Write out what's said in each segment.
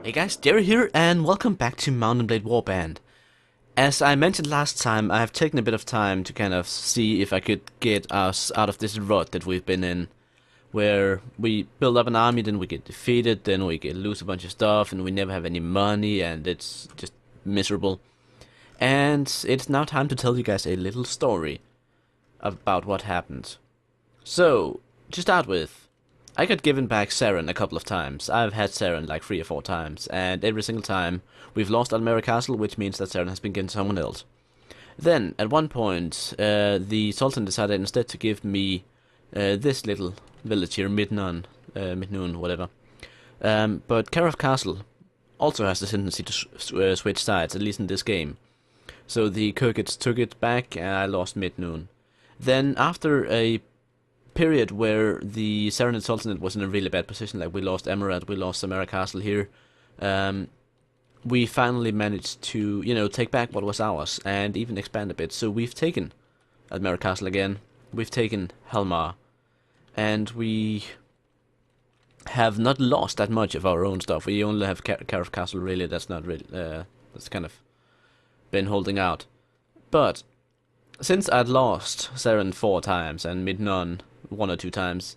Hey guys, Jerry here, and welcome back to Mountain Blade Warband. As I mentioned last time, I have taken a bit of time to kind of see if I could get us out of this rut that we've been in, where we build up an army, then we get defeated, then we lose a bunch of stuff, and we never have any money, and it's just miserable. And it's now time to tell you guys a little story about what happened. So, to start with, I got given back Saren a couple of times. I've had Saren like 3 or 4 times, and every single time we've lost Halmar Castle, which means that Saren has been given to someone else. Then, at one point, the Sultan decided instead to give me this little village here, Midnoon, whatever. But Caravans Castle also has the tendency to switch sides, at least in this game. So the Kurgits took it back, and I lost Midnoon. Then, after a period where the Serenade Sultanate was in a really bad position, like we lost Emerald, we lost Halmar Castle here, we finally managed to, take back what was ours and even expand a bit. So we've taken Halmar Castle again, we've taken Halmar, and we have not lost that much of our own stuff. We only have Caravans Castle, really. That's not really, that's kind of been holding out. But since I'd lost Saren 4 times and Midnoon 1 or 2 times,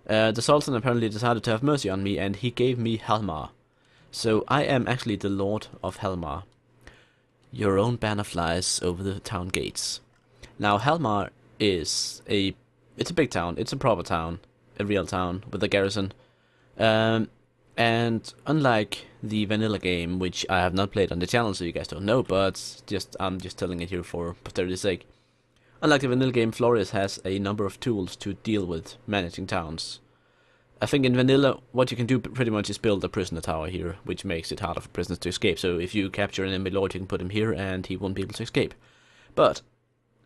the Sultan apparently decided to have mercy on me, and he gave me Halmar. So I am actually the Lord of Halmar. Your own banner flies over the town gates. Now Halmar is it's a big town, it's a proper town, a real town with a garrison. And unlike the vanilla game, which I have not played on the channel, so you guys don't know, but I'm just telling it here for posterity's sake. Unlike the vanilla game, Floris has a number of tools to deal with managing towns. I think in vanilla, what you can do pretty much is build a prisoner tower here, which makes it harder for prisoners to escape. So if you capture an enemy lord, you can put him here, and he won't be able to escape. But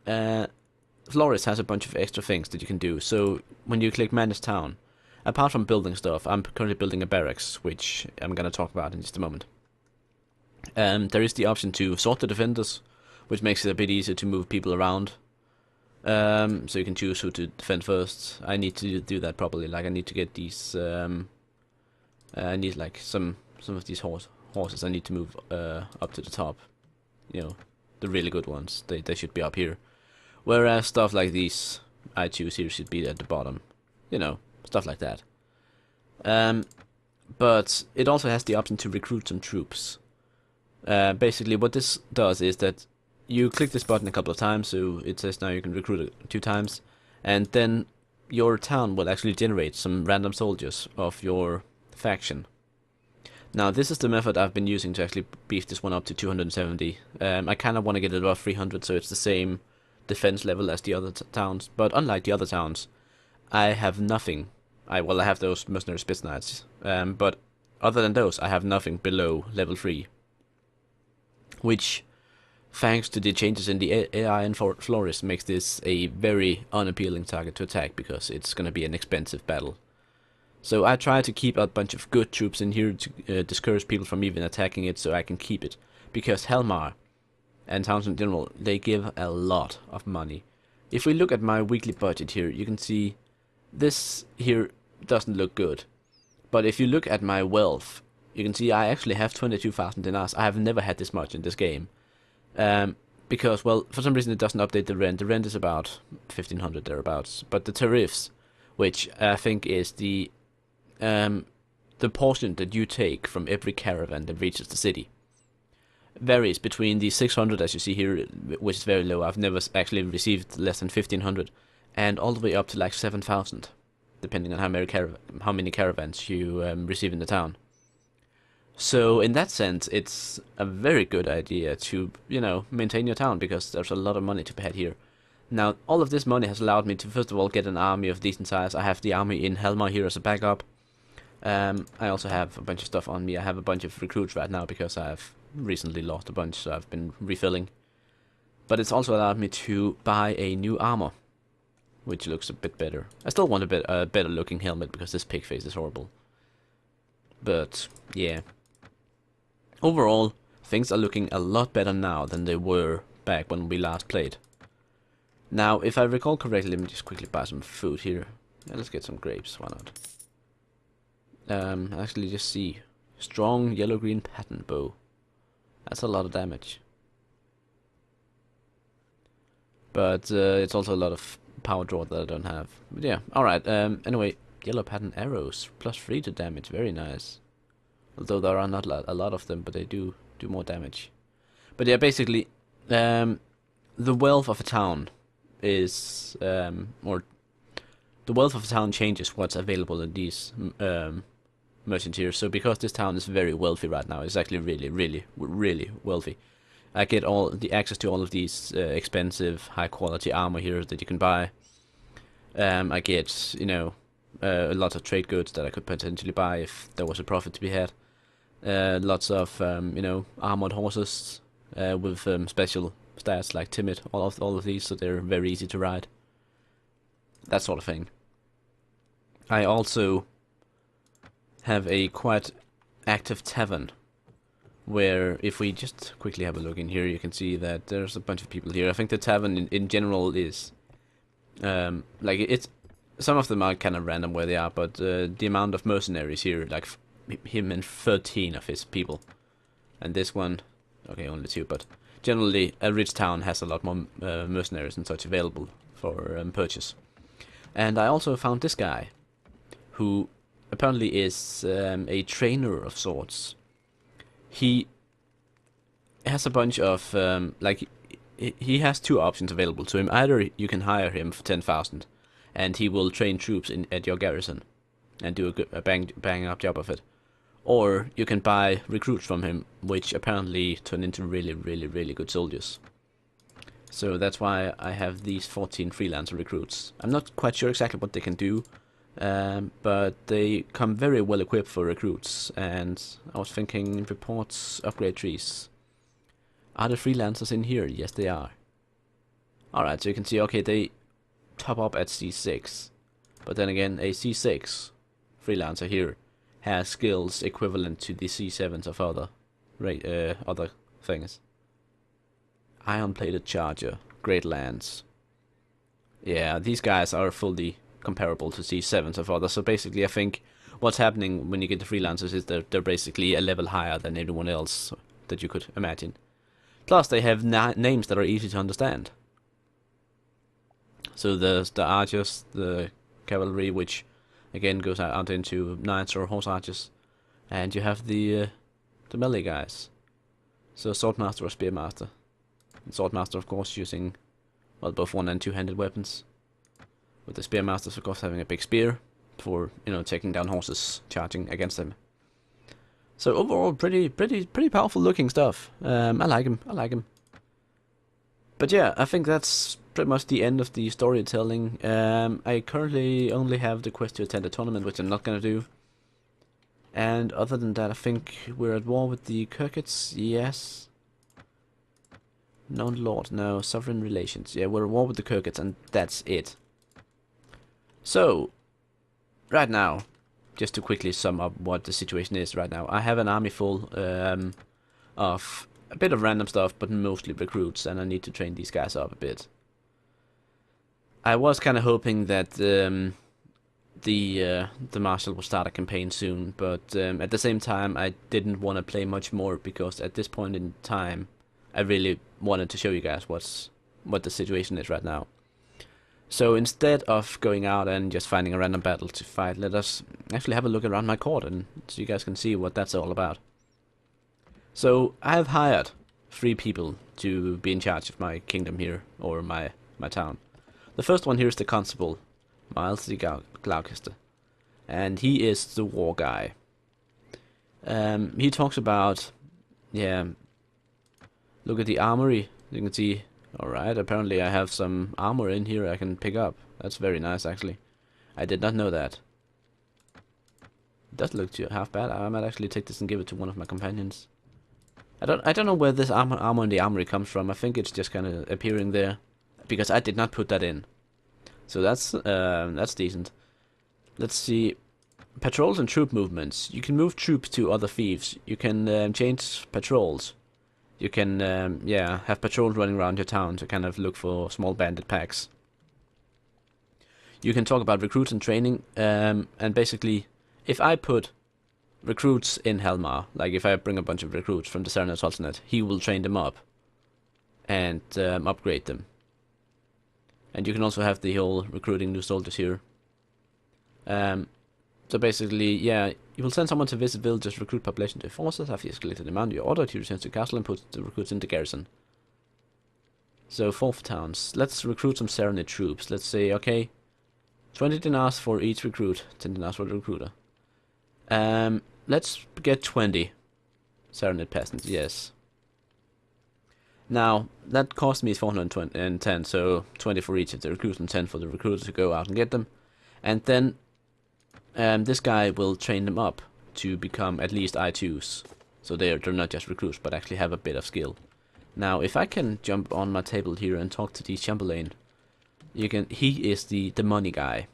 Floris has a bunch of extra things that you can do. So when you click Manage Town, apart from building stuff, I'm currently building a barracks, which I'm going to talk about in just a moment. There is the option to sort the defenders, which makes it a bit easier to move people around. So you can choose who to defend first. I need to do that properly. Like I need to get these. I need like some of these horses. I need to move up to the top. The really good ones. They should be up here. Whereas stuff like these I choose here should be at the bottom. Stuff like that. But it also has the option to recruit some troops. Basically, what this does is that you click this button a couple of times, so it says now you can recruit it 2 times, and then your town will actually generate some random soldiers of your faction. Now this is the method I've been using to actually beef this one up to 270. I kind of want to get it above 300, so it's the same defense level as the other towns, but unlike the other towns, I have nothing. I have those mercenary spitz knights, but other than those, I have nothing below level 3, which, thanks to the changes in the AI and Floris, makes this a very unappealing target to attack, because it's going to be an expensive battle. So I try to keep a bunch of good troops in here to discourage people from even attacking it, so I can keep it. Because Halmar and towns in general, they give a lot of money. If we look at my weekly budget here, you can see this here doesn't look good. But if you look at my wealth, you can see I actually have 22,000 dinars. I have never had this much in this game. Because, well, for some reason it doesn't update the rent. The rent is about 1,500 thereabouts. But the tariffs, which I think is the portion that you take from every caravan that reaches the city, varies between the 600, as you see here, which is very low. I've never actually received less than 1,500, and all the way up to like 7,000, depending on how many caravans you receive in the town. So in that sense, it's a very good idea to, maintain your town, because there's a lot of money to be had here. Now, all of this money has allowed me to, first of all, get an army of decent size. I have the army in Halmar here as a backup. I also have a bunch of stuff on me. I have a bunch of recruits right now, because I've recently lost a bunch, so I've been refilling. But it's also allowed me to buy a new armor, which looks a bit better. I still want a better looking helmet, because this pig face is horrible. But, yeah. Overall, things are looking a lot better now than they were back when we last played. Now, if I recall correctly, let me just quickly buy some food here. Yeah, let's get some grapes, why not? Actually just see Strong yellow-green pattern bow. That's a lot of damage. But it's also a lot of power draw that I don't have. But yeah, alright. Anyway, yellow pattern arrows. +3 to damage. Very nice. Although there are not a lot of them, but they do more damage. But yeah, basically, the wealth of a town is... or the wealth of a town changes what's available in these merchant here. So because this town is very wealthy right now, it's actually really wealthy. I get all the access to all of these expensive, high-quality armor here that you can buy. I get, you know, lots of trade goods that I could potentially buy if there was a profit to be had. Lots of, you know, armored horses with special stats like timid. All of these, so they're very easy to ride. That sort of thing. I also have a quite active tavern, where if we just quickly have a look in here, you can see that there's a bunch of people here. I think the tavern in general is like it's some of them are kind of random where they are, but the amount of mercenaries here, like him and 13 of his people, and this one, okay, only 2, but generally a rich town has a lot more mercenaries and such available for purchase. And I also found this guy, who apparently is a trainer of sorts. He has a bunch of, like, he has 2 options available to him. Either you can hire him for 10,000, and he will train troops at your garrison, and do a bang up job of it. Or you can buy recruits from him, which apparently turn into really good soldiers. So that's why I have these 14 freelancer recruits. I'm not quite sure exactly what they can do, but they come very well equipped for recruits. And I was thinking, reports, upgrade trees. Are the freelancers in here? Yes, they are. Alright, so you can see, okay, they top up at C6. But then again, a C6 freelancer here has skills equivalent to the C7s of other things. Iron-plated charger, great lance. Yeah, these guys are fully comparable to C7s of others. So basically, I think what's happening when you get the freelancers is that they're basically a level higher than everyone else that you could imagine. Plus, they have names that are easy to understand. So there's the archers, the cavalry, which again goes out into knights or horse archers, and you have the melee guys. So swordmaster or spearmaster. And swordmaster, of course, using well both one and two-handed weapons. With the spearmasters, of course, having a big spear for, you know, taking down horses charging against them. So overall, pretty powerful looking stuff. I like him. But yeah, I think that's pretty much the end of the storytelling. I currently only have the quest to attend a tournament, which I'm not gonna do. And other than that, I think we're at war with the Kirkits. Yes. Known lord, no. Sovereign relations. Yeah, we're at war with the Kirkits, and that's it. So, right now, just to quickly sum up what the situation is right now, I have an army full of a bit of random stuff, but mostly recruits, and I need to train these guys up a bit. I was kind of hoping that the Marshal will start a campaign soon, but at the same time, I didn't want to play much more, because at this point in time, I really wanted to show you guys what the situation is right now. So instead of going out and just finding a random battle to fight, let us actually have a look around my court, and so you guys can see what that's all about. So I have hired 3 people to be in charge of my kingdom here, or my town. The first one here is the constable, Miles the Gloucester, and he is the war guy. He talks about, yeah, look at the armory. You can see, alright, apparently I have some armor in here I can pick up. That's very nice, actually. I did not know that. It doesn't look too half bad. I might actually take this and give it to one of my companions. I don't know where this armor in the armory comes from. I think it's just kind of appearing there, because I did not put that in. So that's decent. Let's see. Patrols and troop movements. You can move troops to other thieves. You can change patrols. You can, yeah, have patrols running around your town to kind of look for small bandit packs. You can talk about recruits and training, and basically, if I put recruits in Halmar. Like if I bring a bunch of recruits from the Serenade Sultanate, he will train them up and upgrade them. And you can also have the whole recruiting new soldiers here. So basically, yeah, you will send someone to visit villages, recruit population to forces. After you escalate the demand, you order to return to the castle and put the recruits into garrison. So 4 towns. Let's recruit some Serenade troops. Let's say, okay, 20 dinars for each recruit, 10 dinars for the recruiter. Let's get 20 Serenade peasants, yes. Now, that cost me 410, so 20 for each of the recruits and 10 for the recruiters to go out and get them. And then this guy will train them up to become at least I2s. So they're not just recruits, but actually have a bit of skill. Now, if I can jump on my table here and talk to the Chamberlain, he is the money guy.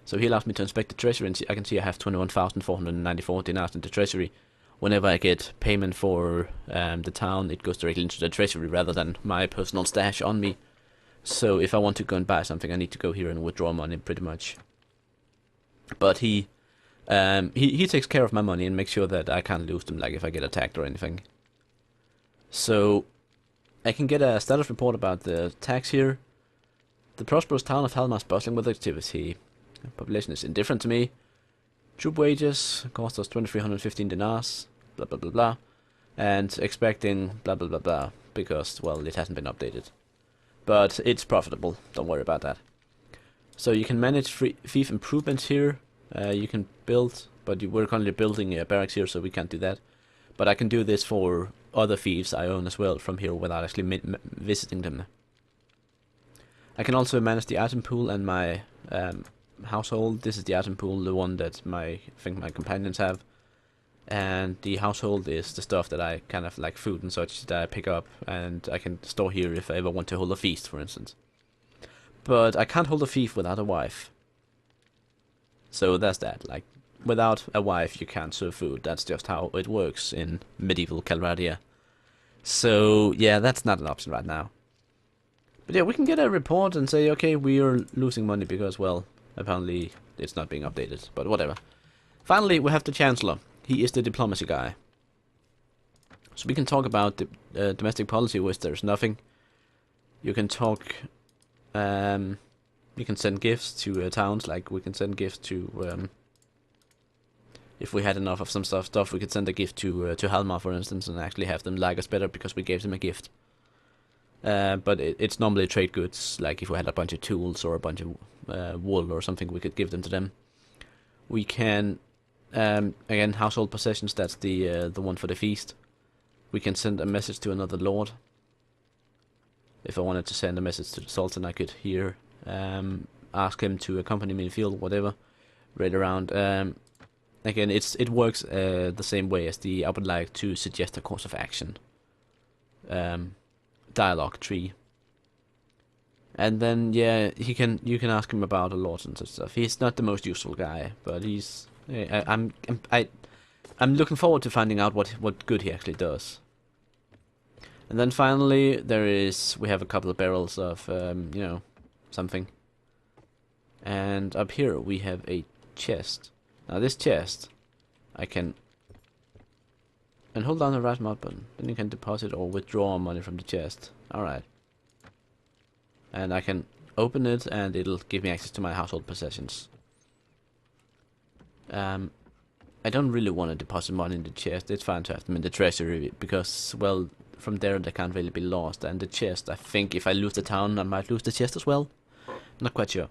So he allows me to inspect the treasury, and I can see I have 21,494 dinars in the treasury. Whenever I get payment for the town, it goes directly into the treasury rather than my personal stash on me. So if I want to go and buy something, I need to go here and withdraw money, pretty much. But he takes care of my money and makes sure that I can't lose them, like if I get attacked or anything. So I can get a status report about the tax here. The prosperous town of Halmar is bustling with activity. The population is indifferent to me. Troop wages cost us 2,315 dinars, blah blah blah blah, and expecting blah blah blah blah, because, well, it hasn't been updated. But it's profitable, don't worry about that. So you can manage fief improvements here, you can build, but we're currently building barracks here, so we can't do that. But I can do this for other fiefs I own as well from here without actually visiting them. I can also manage the item pool and my household. This is the item pool, the one that I think my companions have. And the household is the stuff that I kind of like, food and such, that I pick up and I can store here if I ever want to hold a feast, for instance. But I can't hold a fief without a wife. So that's that. Like, without a wife you can't serve food. That's just how it works in medieval Calradia. So yeah, that's not an option right now. But yeah, we can get a report and say, okay, we are losing money because, well, apparently it's not being updated, but whatever. Finally, we have the Chancellor. He is the diplomacy guy. So we can talk about the domestic policy, which there's nothing. You can talk, you can send gifts to towns, like we can send gifts to, if we had enough of some stuff, we could send a gift to Halmar, for instance, and actually have them like us better because we gave them a gift. But it's normally trade goods, like if we had a bunch of tools or a bunch of wool or something, we could give them to them. We can, again, household possessions, that's the one for the feast. We can send a message to another lord. If I wanted to send a message to the Sultan, I could here ask him to accompany me in the field, whatever, right around. Again, it works the same way as the I would like to suggest a course of action dialogue tree. And then yeah, you can ask him about the lords and such stuff. He's not the most useful guy, but he's I'm looking forward to finding out what good he actually does. And then finally we have a couple of barrels of you know, something. And up here we have a chest. Now this chest, I can, and hold down the right mouse button, then you can deposit or withdraw money from the chest. Alright. And I can open it and it'll give me access to my household possessions. I don't really want to deposit money in the chest. It's fine to have them in the treasury because, well, from there they can't really be lost. And the chest, I think if I lose the town, I might lose the chest as well. Not quite sure.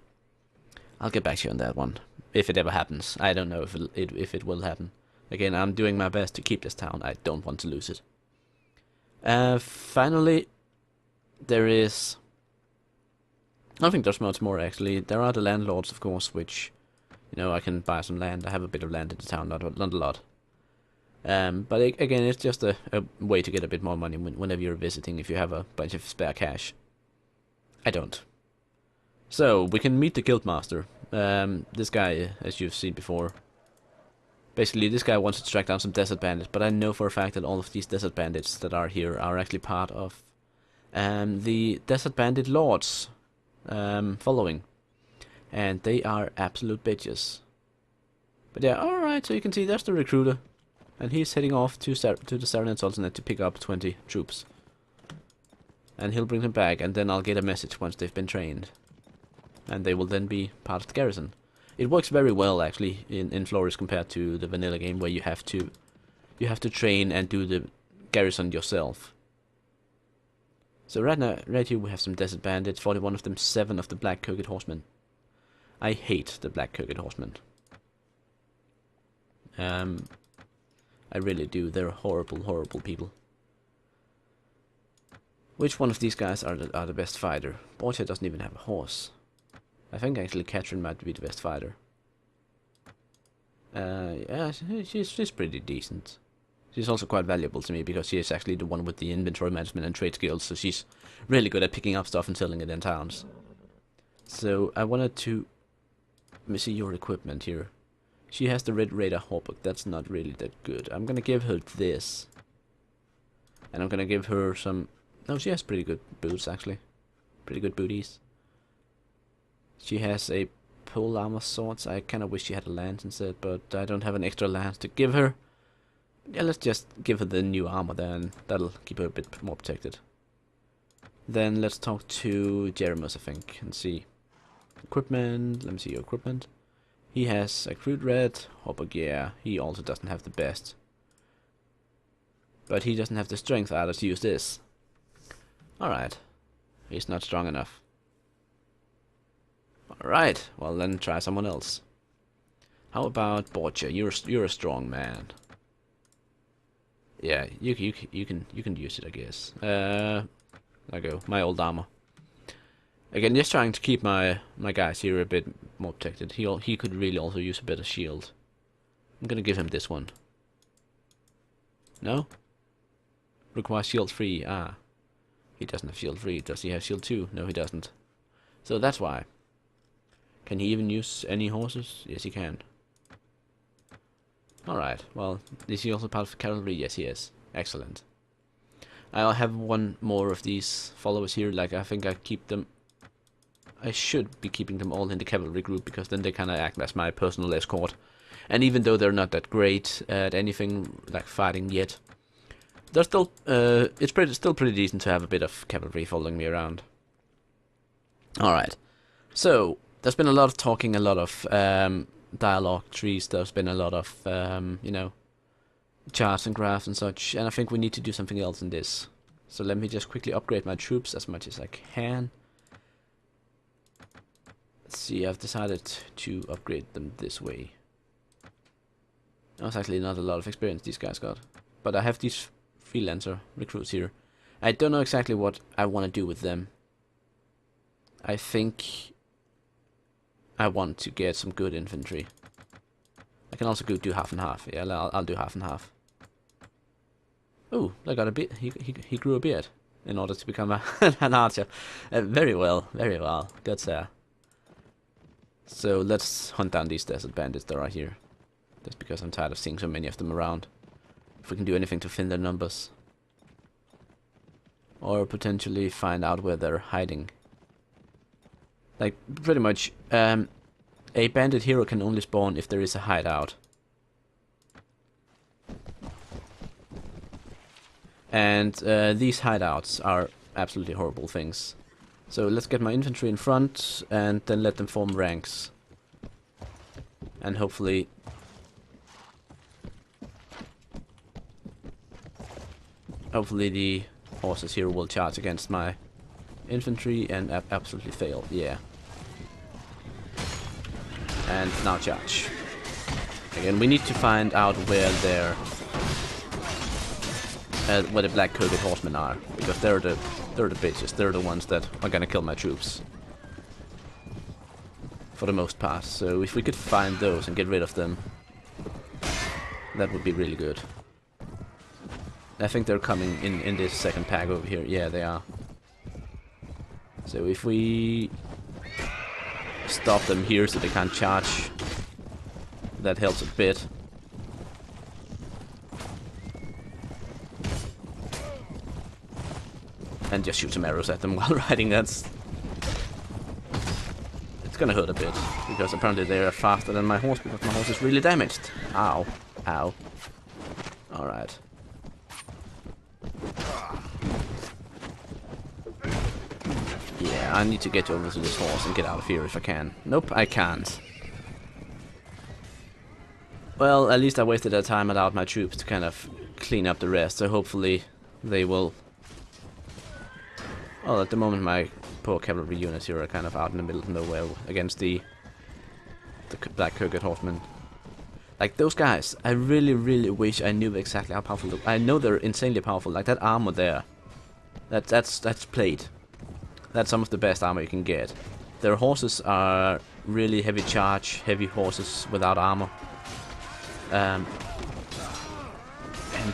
I'll get back to you on that one. If it ever happens. I don't know if it will happen. Again, I'm doing my best to keep this town. I don't want to lose it. Finally, there is... I think there's much more, actually. There are the landlords, of course, which, you know, I can buy some land. I have a bit of land in the town, not a lot. But again, it's just a way to get a bit more money whenever you're visiting, if you have a bunch of spare cash. I don't. So, we can meet the guildmaster. This guy, as you've seen before. Basically, this guy wants to track down some desert bandits, but I know for a fact that all of these desert bandits that are here are actually part of the desert bandit lords following. And they are absolute bitches. But yeah, alright, so you can see there's the recruiter. And he's heading off to the Serenade Sultanate to pick up 20 troops. And he'll bring them back, and then I'll get a message once they've been trained. And they will then be part of the garrison. It works very well, actually, in Floris compared to the vanilla game, where you have to train and do the garrison yourself. So right now, right here we have some desert bandits, 41 of them, 7 of the black coated horsemen. I hate the black coated horsemen. I really do. They're horrible, horrible people. Which one of these guys are the best fighter? Borgia doesn't even have a horse. I think actually Catherine might be the best fighter. Yeah, she's pretty decent. She's also quite valuable to me because she is actually the one with the inventory management and trade skills, so she's really good at picking up stuff and selling it in towns. So I wanted to... Let me see your equipment here. She has the Red Raider Hawkbook. That's not really that good. I'm gonna give her this. And I'm gonna give her some... No, she has pretty good boots, actually. Pretty good booties. She has a pole armor swords. I kinda wish she had a lance instead, but I don't have an extra lance to give her. Yeah, let's just give her the new armor then. That'll keep her a bit more protected. Then let's talk to Jeremus, I think, and see. Equipment. Let me see your equipment. He has a crude red. Hawkbook, yeah. He also doesn't have the best. But he doesn't have the strength either to use this. Alright. He's not strong enough. Alright. Well, then try someone else. How about Borgia? You're a strong man. Yeah, you can use it, I guess. There I go. My old armor. Again, just trying to keep my guys here a bit more protected. He could really also use a better shield. I'm gonna give him this one. No? Requires shield 3. Ah. He doesn't have shield 3. Does he have shield 2? No, he doesn't. So that's why. Can he even use any horses? Yes, he can. Alright, well, is he also part of cavalry? Yes, he is. Excellent. I'll have one more of these followers here. Like, I think I keep them... I should be keeping them all in the cavalry group, because then they kind of act as my personal escort. And even though they're not that great at anything like fighting yet, they're still it's still pretty decent to have a bit of cavalry following me around. All right, so there's been a lot of talking, a lot of dialogue trees. There's been a lot of you know, charts and graphs and such, and I think we need to do something else in this. So let me just quickly upgrade my troops as much as I can. Let's see, I've decided to upgrade them this way. That's actually not a lot of experience these guys got. But I have these freelancer recruits here. I don't know exactly what I want to do with them. I think I want to get some good infantry. I can also go do half and half. Yeah, I'll do half and half. Oh, I got a bit. He grew a beard in order to become an archer. Very well, very well. Good sir. So let's hunt down these desert bandits that are here. That's because I'm tired of seeing so many of them around. If we can do anything to thin their numbers. Or potentially find out where they're hiding. Like, pretty much, a bandit hero can only spawn if there is a hideout. And these hideouts are absolutely horrible things. So let's get my infantry in front and then let them form ranks. And hopefully... Hopefully the horses here will charge against my infantry and absolutely fail. Yeah. And now charge. Again, we need to find out where they're... where the black coated horsemen are, because they're the bitches. They're the ones that are gonna kill my troops for the most part. So if we could find those and get rid of them, that would be really good. I think they're coming in this second pack over here. Yeah, they are. So if we stop them here so they can't charge, that helps a bit. And just shoot some arrows at them while riding. That's It's gonna hurt a bit, because apparently they are faster than my horse, because my horse is really damaged. Ow. Ow. Alright. Yeah, I need to get over to this horse and get out of here if I can. Nope, I can't. Well, at least I wasted that time allowed my troops to kind of clean up the rest, so hopefully they will... Well, at the moment my poor cavalry units here are kind of out in the middle of nowhere against the Black Crooked Horsemen. Like, those guys, I really wish I knew exactly how powerful they are. I know they're insanely powerful, like that armor there. That's plate. That's some of the best armor you can get. Their horses are really heavy charge, heavy horses without armor. And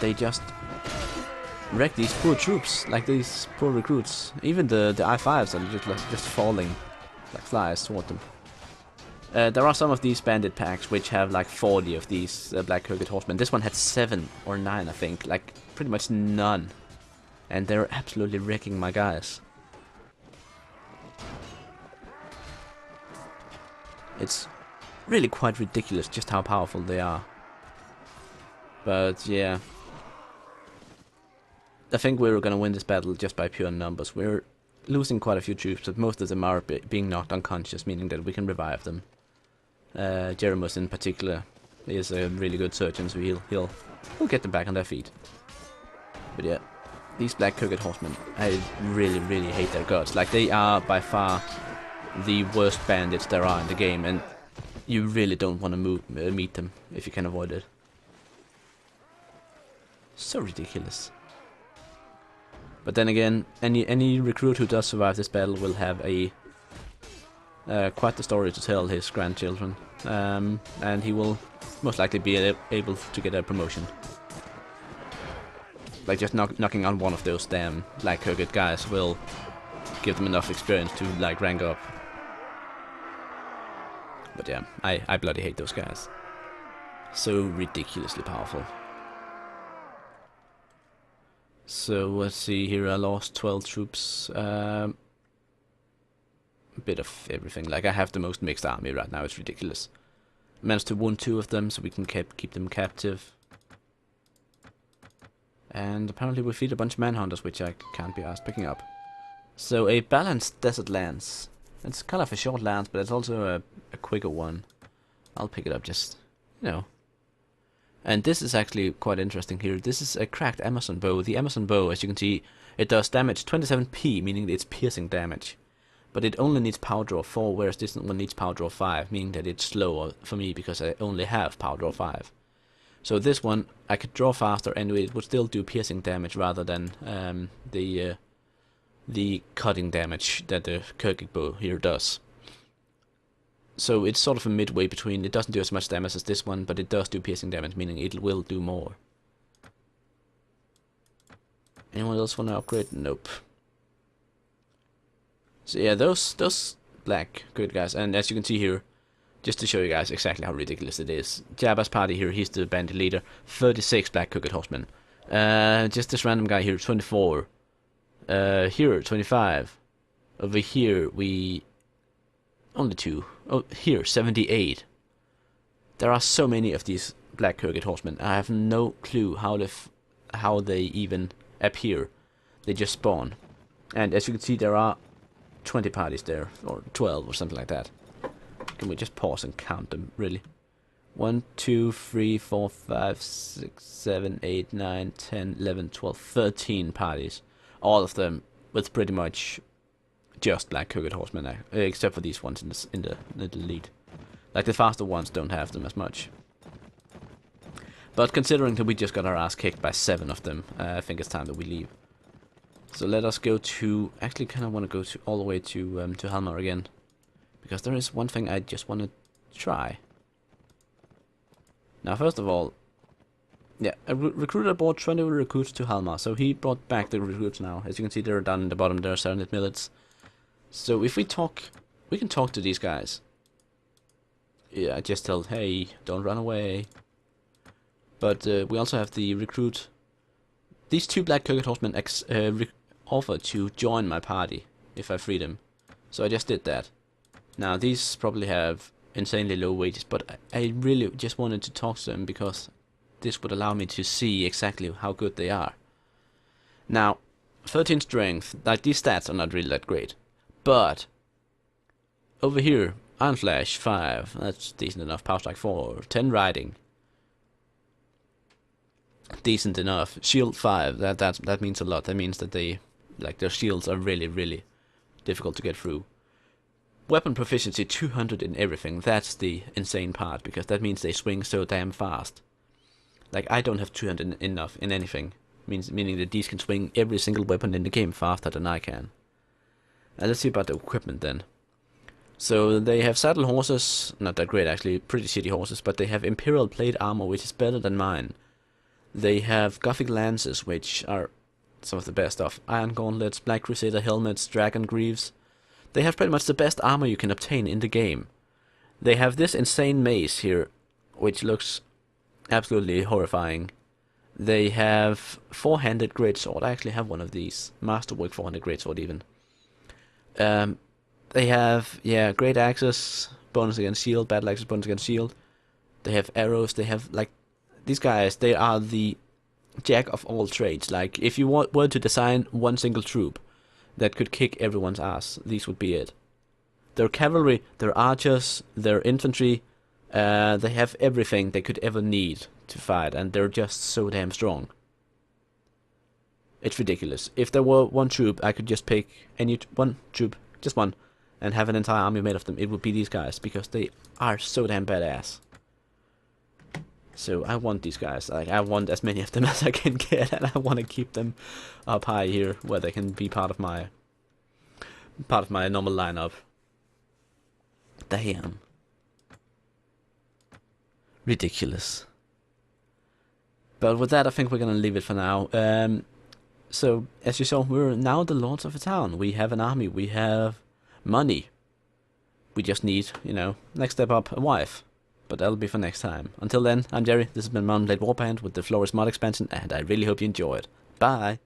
they just wreck these poor troops, like these poor recruits. Even the I5s are just falling like flies toward them. There are some of these bandit packs which have like 40 of these Black Crooked Horsemen. This one had 7 or 9, I think, like pretty much none. And they're absolutely wrecking my guys. It's really quite ridiculous just how powerful they are. But yeah, I think we're gonna win this battle just by pure numbers. We're losing quite a few troops, but most of them are being knocked unconscious, meaning that we can revive them. Jeremus in particular is a really good surgeon, so he'll get them back on their feet. But yeah, these Black Crooked Horsemen, I really hate their guts. Like, they are by far the worst bandits there are in the game, and you really don't want to meet them if you can avoid it. So ridiculous. But then again, any recruit who does survive this battle will have a quite the story to tell his grandchildren, and he will most likely be able to get a promotion. Like, just knocking on one of those damn Black Crooked guys will give them enough experience to like rank up. But yeah, I bloody hate those guys. So ridiculously powerful. So let's see here, I lost 12 troops. A bit of everything. Like, I have the most mixed army right now, it's ridiculous. Managed to wound 2 of them so we can keep them captive. And apparently we feed a bunch of manhunters, which I can't be asked picking up. So a balanced desert lance. It's kind of a short lance, but it's also a quicker one. I'll pick it up just, you know. And this is actually quite interesting here. This is a cracked Amazon bow. The Amazon bow, as you can see, it does damage 27p, meaning that it's piercing damage. But it only needs power draw 4, whereas this one needs power draw 5, meaning that it's slower for me because I only have power draw 5. So this one, I could draw faster and it would still do piercing damage rather than the cutting damage that the Crooked bow here does. So it's sort of a midway between, it doesn't do as much damage as this one, but it does do piercing damage, meaning it will do more. Anyone else want to upgrade? Nope. So yeah, those Black Crooked guys, and as you can see here, just to show you guys exactly how ridiculous it is. Jabba's party here, he's the bandit leader, 36 Black Crooked Horsemen. Just this random guy here, 24. Here, 25. Over here, we... only 2. Oh, here, 78. There are so many of these Black Crooked Horsemen. I have no clue how they even appear. They just spawn. And as you can see, there are 20 parties there, or 12 or something like that. Can we just pause and count them, really? 1, 2, 3, 4, 5, 6, 7, 8, 9, 10, 11, 12, 13 parties. All of them with pretty much just Black Crooked Horsemen, except for these ones in the lead. Like, the faster ones don't have them as much. But considering that we just got our ass kicked by 7 of them, I think it's time that we leave. So let us go to... Actually, kind of want to go all the way to Halmar again. Because there is one thing I just want to try. Now, first of all... Yeah, a recruiter brought 20 recruits to Halmar, so he brought back the recruits now. As you can see, they're down in the bottom there, 700 millets. So if we talk... We can talk to these guys. Yeah, I just tell, hey, don't run away. But we also have the recruit. These 2 Black Crooked Horsemen offered to join my party if I free them. So I just did that. Now, these probably have insanely low wages, but I really just wanted to talk to them because this would allow me to see exactly how good they are. Now, 13 strength, like these stats are not really that great, but over here, Iron Flash 5, that's decent enough. Power Strike 4, 10 riding, decent enough. Shield 5, that means a lot. That means that their shields are really difficult to get through. Weapon proficiency 200 in everything. That's the insane part, because that means they swing so damn fast. Like, I don't have 200 enough in anything. Meaning that these can swing every single weapon in the game faster than I can. Let's see about the equipment then. So they have saddle horses, not that great actually, pretty shitty horses, but they have Imperial plate armor, which is better than mine. They have Gothic lances, which are some of the best stuff. Iron gauntlets, Black Crusader helmets, dragon greaves. They have pretty much the best armor you can obtain in the game. They have this insane mace here, which looks absolutely horrifying. They have four-handed greatsword. I actually have one of these. Masterwork four-handed greatsword even. They have, great axes, bonus against shield, battle axes, bonus against shield. They have arrows, they have, like, these guys, they are the jack of all trades. Like, if you were to design one single troop that could kick everyone's ass, these would be it. They're cavalry, they're archers, they're infantry, they have everything they could ever need to fight, and they're just so damn strong. It's ridiculous. If there were one troop, I could just pick one troop, just one, and have an entire army made of them. It would be these guys, because they are so damn badass. So I want these guys. Like, I want as many of them as I can get, and I want to keep them up high here, where they can be part of my normal lineup. Damn. Ridiculous. But with that, I think we're gonna leave it for now. So, as you saw, we're now the lords of a town. We have an army, we have money. We just need, next step up, a wife. But that'll be for next time. Until then, I'm Jerry, this has been Mountain Blade Warband with the Floris mod expansion, and I really hope you enjoyed. Bye!